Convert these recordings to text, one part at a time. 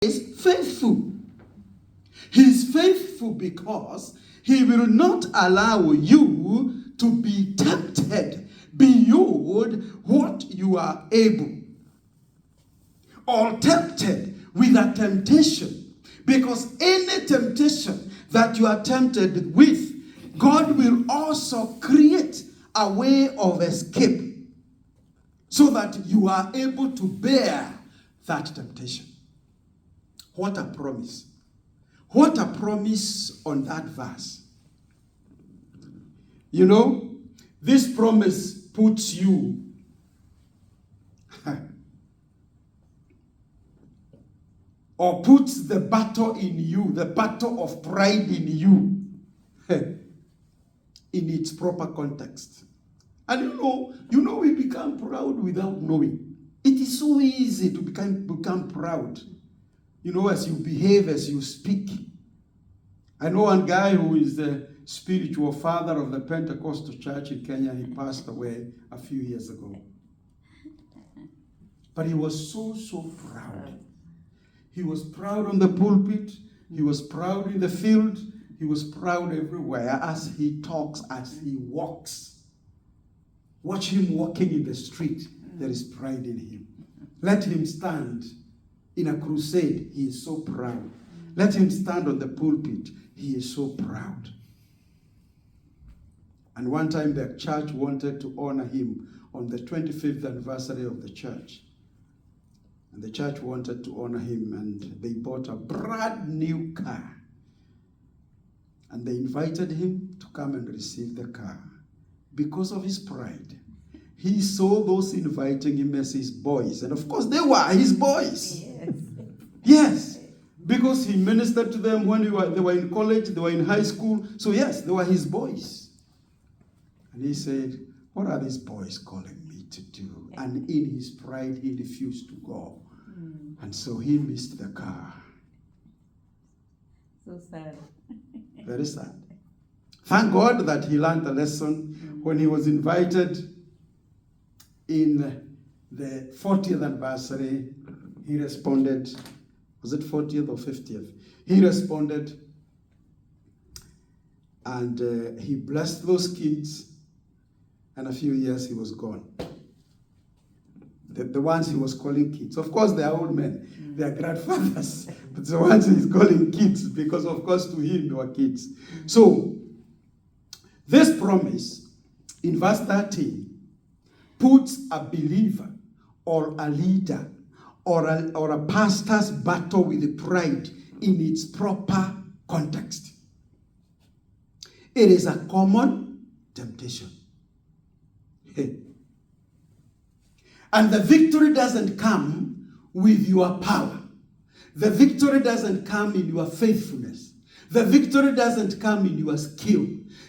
is faithful. He's faithful because he will not allow you to be tempted beyond what you are able, or tempted with a temptation. Because any temptation that you are tempted with, God will also create a way of escape so that you are able to bear that temptation. What a promise. What a promise on that verse. You know, this promise puts you or puts the battle in you, the battle of pride in you, in its proper context. And you know, we become proud without knowing. It is so easy to become proud. You know, as you behave, as you speak. I know one guy who is the spiritual father of the Pentecostal church in Kenya. He passed away a few years ago. But he was so proud. He was proud on the pulpit. He was proud in the field. He was proud everywhere as he talks, as he walks. Watch him walking in the street. There is pride in him. Let him stand in a crusade. He is so proud. Let him stand on the pulpit. He is so proud. And one time the church wanted to honor him on the 25th anniversary of the church. And the church wanted to honor him, and they bought a brand new car. And they invited him to come and receive the car. Because of his pride, he saw those inviting him as his boys. And of course, they were his boys. Yes. Because he ministered to them when they were in college, they were in high school. So yes, they were his boys. And he said, what are these boys calling me to do? And in his pride, he refused to go. And so he missed the car. So sad. Very sad. Thank God that he learned the lesson when he was invited in the 40th anniversary. He responded, was it 40th or 50th? He responded, and he blessed those kids, and a few years he was gone. The ones he was calling kids. Of course, they are old men. They are grandfathers. But the ones he's calling kids, because of course to him they were kids. So, this promise in verse 13 puts a believer or a leader or a pastor's battle with pride in its proper context. It is a common temptation. And the victory doesn't come with your power. The victory doesn't come in your faithfulness. The victory doesn't come in your skill.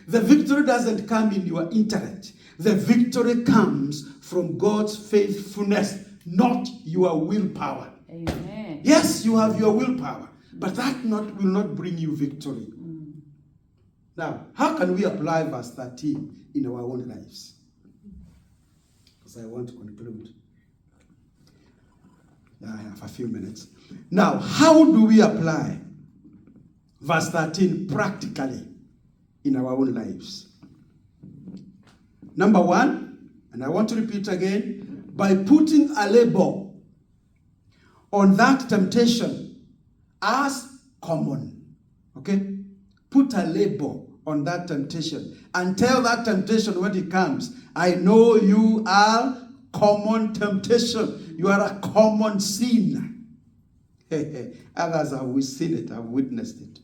The victory doesn't come in your intellect. The victory comes from God's faithfulness, not your willpower. Amen. Yes, you have your willpower, but that will not bring you victory. Now, how can we apply verse 13 in our own lives? Because I want to conclude. I have a few minutes. Now, how do we apply verse 13 practically in our own lives? Number one, and I want to repeat again, by putting a label on that temptation as common. Okay? Put a label on that temptation and tell that temptation when it comes, I know you are common temptation. You are a common sin. Others have seen it, have witnessed it.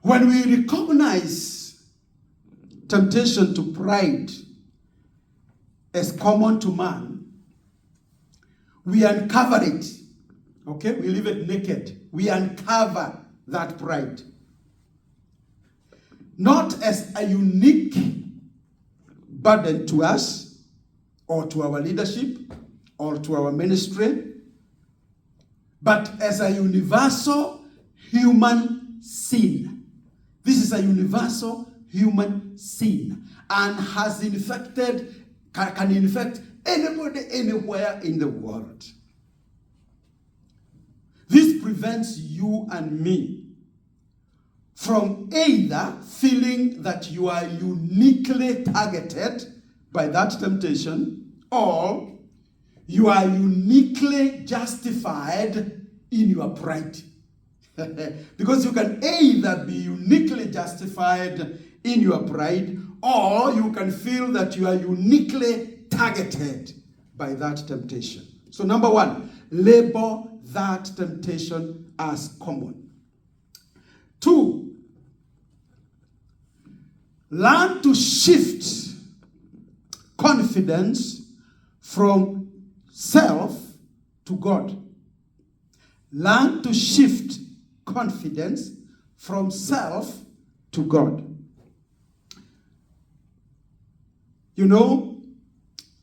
When we recognize temptation to pride as common to man, we uncover it. Okay? We leave it naked. We uncover that pride. Not as a unique burden to us, or to our leadership, or to our ministry, but as a universal human sin. This is a universal human sin, and has can infect anybody, anywhere in the world. prevents you and me from either feeling that you are uniquely targeted by that temptation, or you are uniquely justified in your pride. Because you can either be uniquely justified in your pride, or you can feel that you are uniquely targeted by that temptation. So number one, label that temptation as common. 2, learn to shift confidence from self to God. Learn to shift confidence from self to God. You know,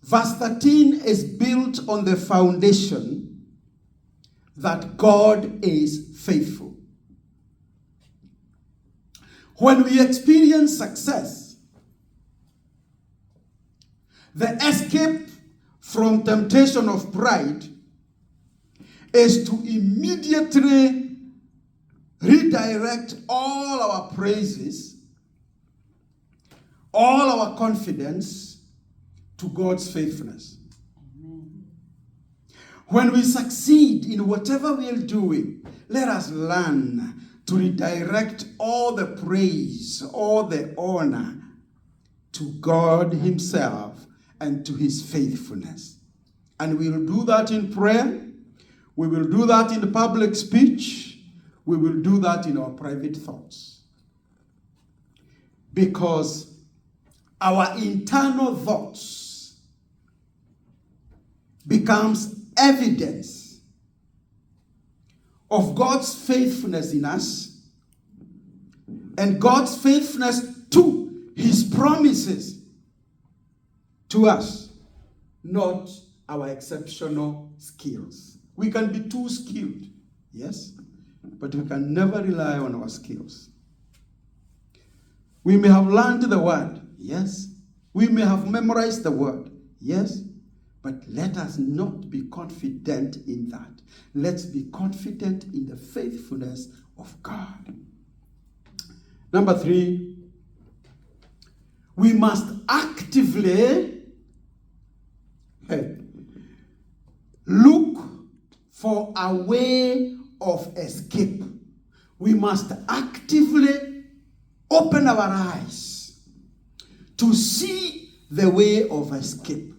verse 13 is built on the foundation that God is faithful. When we experience success, the escape from temptation of pride is to immediately redirect all our praises, all our confidence to God's faithfulness. Amen. When we succeed in whatever we are doing, let us learn to redirect all the praise, all the honor to God Himself and to His faithfulness. And we will do that in prayer. We will do that in public speech. We will do that in our private thoughts. Because our internal thoughts becomes evidence of God's faithfulness in us and God's faithfulness to His promises to us, not our exceptional skills. We can be too skilled, yes, but we can never rely on our skills. We may have learned the word, yes. We may have memorized the word, yes. But let us not be confident in that. Let's be confident in the faithfulness of God. Number 3, we must actively look for a way of escape. We must actively open our eyes to see the way of escape.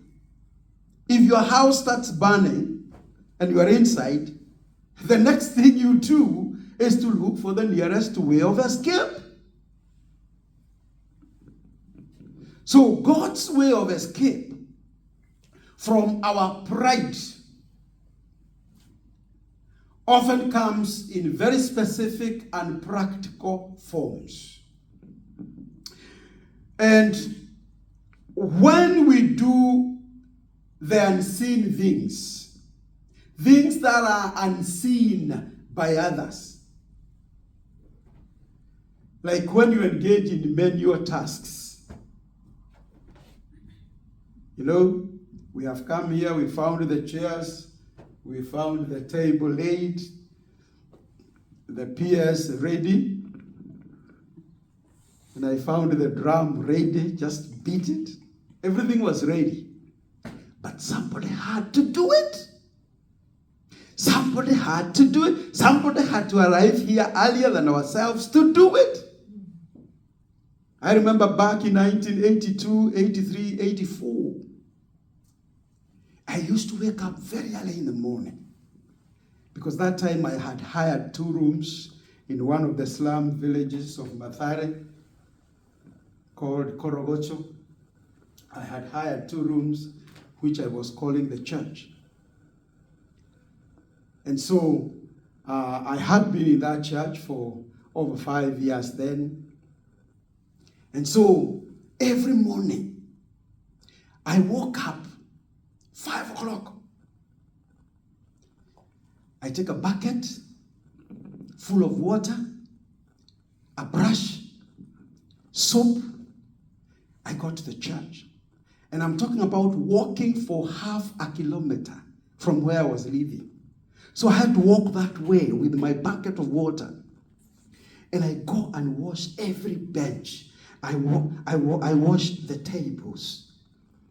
If your house starts burning and you are inside, the next thing you do is to look for the nearest way of escape. So God's way of escape from our pride often comes in very specific and practical forms. And when we do the unseen things that are unseen by others, like when you engage in manual tasks. You know, we have come here, we found the chairs, we found the table laid, the PS ready, and I found the drum ready, just beat it. Everything was ready. But somebody had to do it. Somebody had to do it. Somebody had to arrive here earlier than ourselves to do it. I remember back in 1982, 83, 84, I used to wake up very early in the morning because that time I had hired 2 rooms in one of the slum villages of Mathare called Korogocho. I had hired 2 rooms which I was calling the church. And so I had been in that church for over 5 years then. And so every morning I woke up 5 o'clock. I take a bucket full of water, a brush, soap. I go to the church. And I'm talking about walking for half a kilometer from where I was living. So I had to walk that way with my bucket of water. And I go and wash every bench. I wash the tables,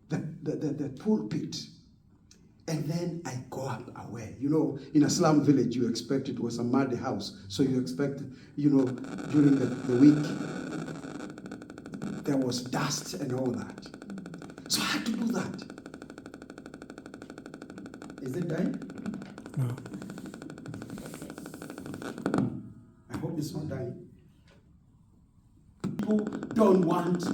the pulpit. And then I go up away. You know, in a slum village, you expect it was a muddy house. So you expect, you know, during the week, there was dust and all that. So I had to do that. Is it dying? No. I hope it's not dying. People don't want